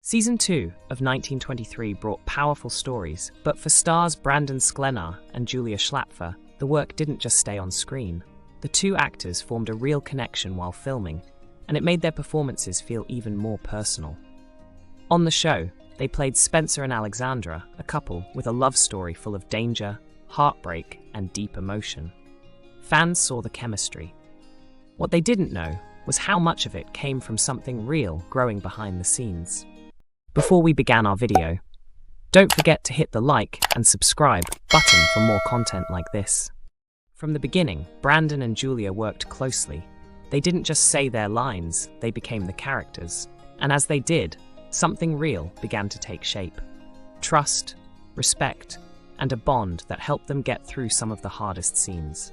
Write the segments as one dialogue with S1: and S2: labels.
S1: Season 2 of 1923 brought powerful stories, but for stars Brandon Sklenar and Julia Schlaepfer, the work didn't just stay on screen. The two actors formed a real connection while filming, and it made their performances feel even more personal. On the show, they played Spencer and Alexandra, a couple with a love story full of danger, heartbreak, and deep emotion. Fans saw the chemistry. What they didn't know was how much of it came from something real growing behind the scenes. Before we began our video, don't forget to hit the like and subscribe button for more content like this. From the beginning, Brandon and Julia worked closely. They didn't just say their lines, they became the characters. And as they did, something real began to take shape. Trust, respect, and a bond that helped them get through some of the hardest scenes.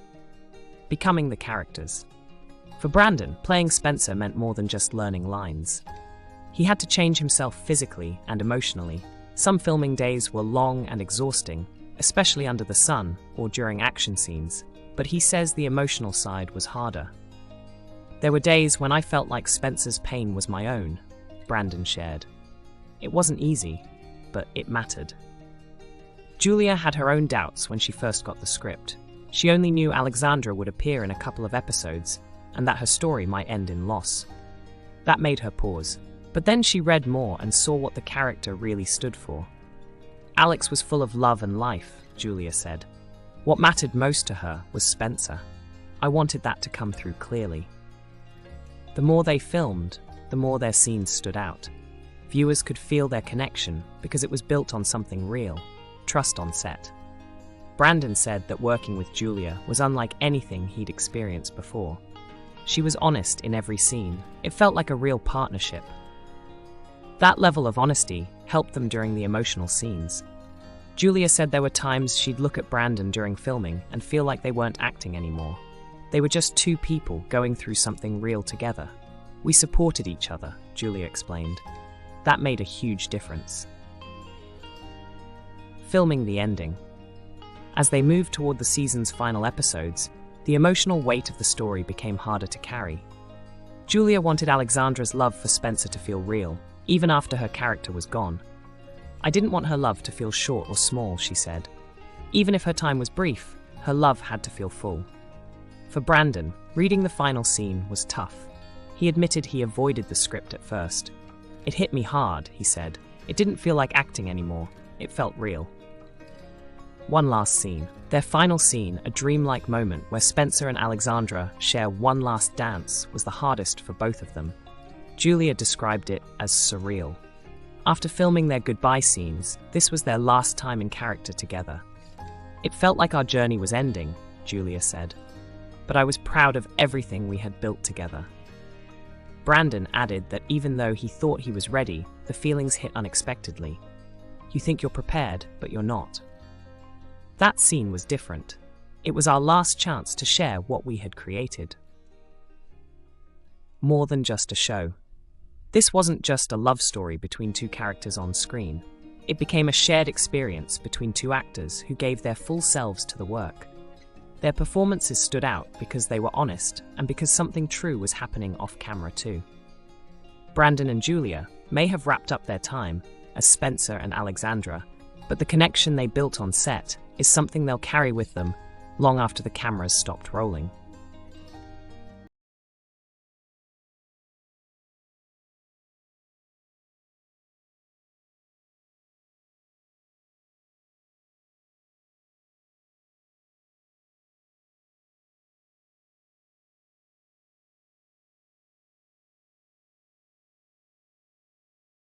S1: Becoming the characters. For Brandon, playing Spencer meant more than just learning lines. He had to change himself physically and emotionally. Some filming days were long and exhausting, especially under the sun or during action scenes, but he says the emotional side was harder. There were days when I felt like Spencer's pain was my own, Brandon shared. It wasn't easy, but it mattered. Julia had her own doubts when she first got the script. She only knew Alexandra would appear in a couple of episodes, and that her story might end in loss. That made her pause. But then she read more and saw what the character really stood for. Alex was full of love and life, Julia said. What mattered most to her was Spencer. I wanted that to come through clearly. The more they filmed, the more their scenes stood out. Viewers could feel their connection because it was built on something real, trust on set. Brandon said that working with Julia was unlike anything he'd experienced before. She was honest in every scene. It felt like a real partnership. That level of honesty helped them during the emotional scenes. Julia said there were times she'd look at Brandon during filming and feel like they weren't acting anymore. They were just two people going through something real together. We supported each other, Julia explained. That made a huge difference. Filming the ending. As they moved toward the season's final episodes, the emotional weight of the story became harder to carry. Julia wanted Alexandra's love for Spencer to feel real, even after her character was gone. I didn't want her love to feel short or small, she said. Even if her time was brief, her love had to feel full. For Brandon, reading the final scene was tough. He admitted he avoided the script at first. It hit me hard, he said. It didn't feel like acting anymore. It felt real. One last scene. Their final scene, a dreamlike moment where Spencer and Alexandra share one last dance, was the hardest for both of them. Julia described it as surreal. After filming their goodbye scenes, this was their last time in character together. It felt like our journey was ending, Julia said, but I was proud of everything we had built together. Brandon added that even though he thought he was ready, the feelings hit unexpectedly. You think you're prepared, but you're not. That scene was different. It was our last chance to share what we had created. More than just a show. This wasn't just a love story between two characters on screen. It became a shared experience between two actors who gave their full selves to the work. Their performances stood out because they were honest and because something true was happening off camera too. Brandon and Julia may have wrapped up their time as Spencer and Alexandra, but the connection they built on set is something they'll carry with them long after the cameras stopped rolling.